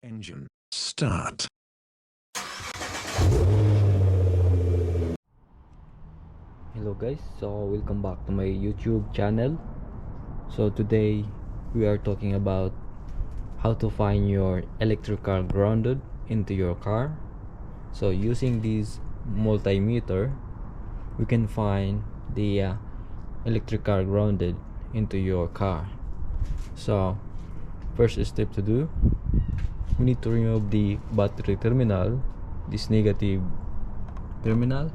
Engine start. Hello guys, so welcome back to my YouTube channel. So today we are talking about how to find your electrical grounded into your car. So using this multimeter we can find the electrical grounded into your car. So first step to do, we need to remove the battery terminal, this negative terminal,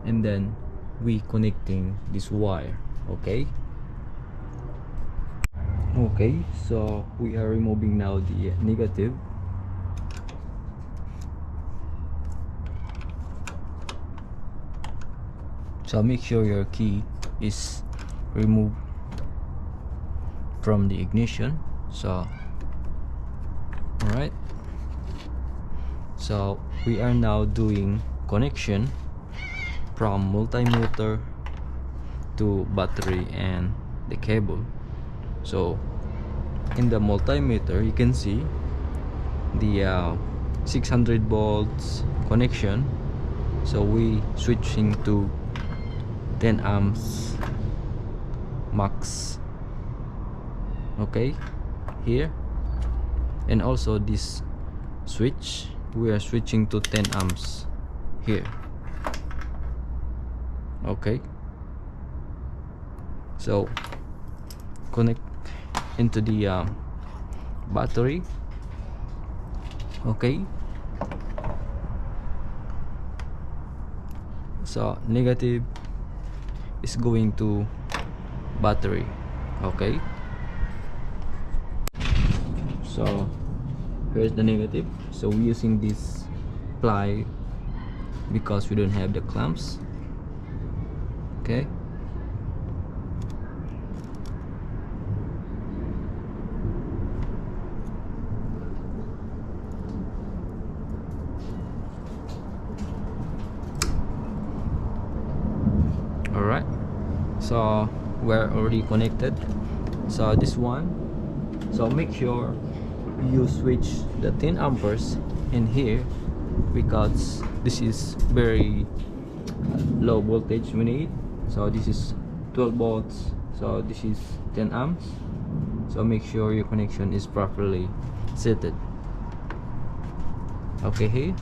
and then we connecting this wire. Okay, so we are removing now the negative. So make sure your key is removed from the ignition. So alright, so we are now doing connection from multimeter to battery and the cable. So in the multimeter you can see the 600 volts connection, so we switching to 10 amps max. Okay, here, and also this switch we are switching to 10 amps here. Okay, so connect into the battery. Okay, so negative is going to battery. Okay, so here's the negative. So we're using this ply because we don't have the clamps. Okay, alright, so we're already connected. So this one, so make sure you switch the 10 amperes in here because this is very low voltage we need. So this is 12 volts, so this is 10 amps. So make sure your connection is properly seated. Okay, here,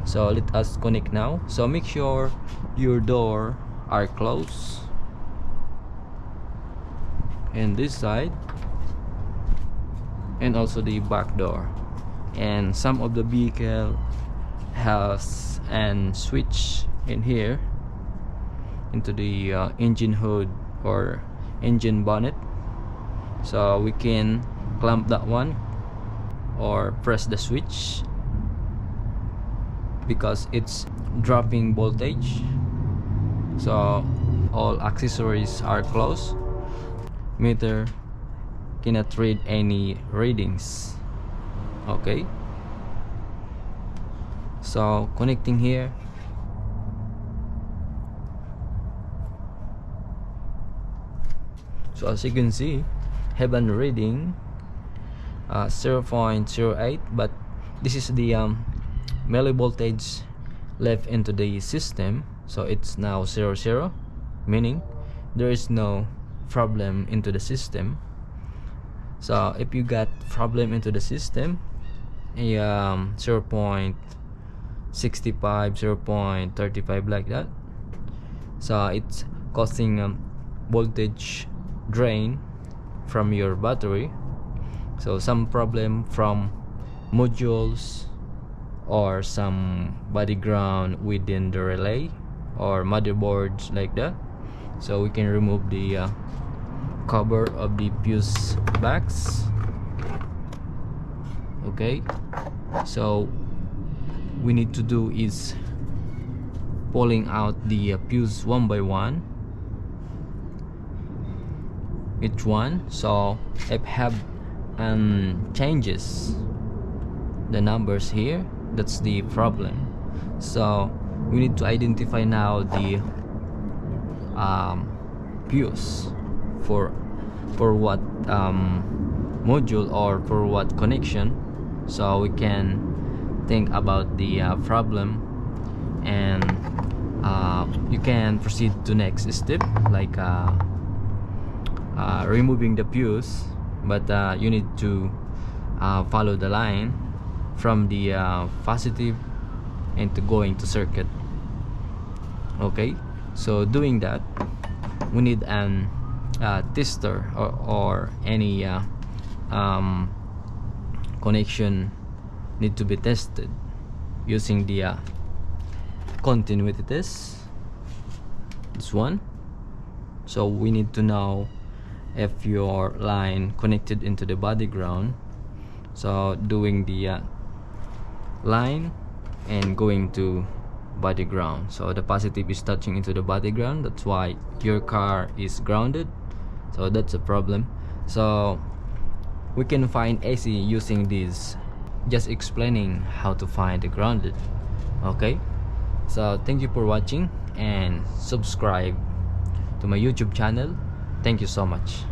so let us connect now. So make sure your door are closed and this side and also the back door, and some of the vehicle has an switch in here into the engine hood or engine bonnet, so we can clamp that one or press the switch because it's dropping voltage. So all accessories are closed, meter cannot read any readings. Okay, so connecting here. So as you can see, have a reading 0.08, but this is the millivoltage left into the system, so it's now 00, meaning there is no problem into the system. So if you got problem into the system, 0.65, 0.35 like that, so it's causing voltage drain from your battery. So some problem from modules or some body ground within the relay or motherboards like that. So we can remove the cover of the fuse box. Okay, so we need to do is pulling out the fuse one by one, each one. So if have changes the numbers here, that's the problem. So we need to identify now the fuse for what module or for what connection. so we can think about the problem, and you can proceed to next step, like removing the fuse. But you need to follow the line from the positive into going to circuit. Okay, so doing that, we need an tester or any connection need to be tested using the continuity test, this one. So we need to know if your line connected into the body ground. So doing the line and going to body ground, so the positive is touching into the body ground, that's why your car is grounded. So that's a problem. So we can find AC using this, just explaining how to find the grounded. Okay, so thank you for watching and subscribe to my YouTube channel. Thank you so much.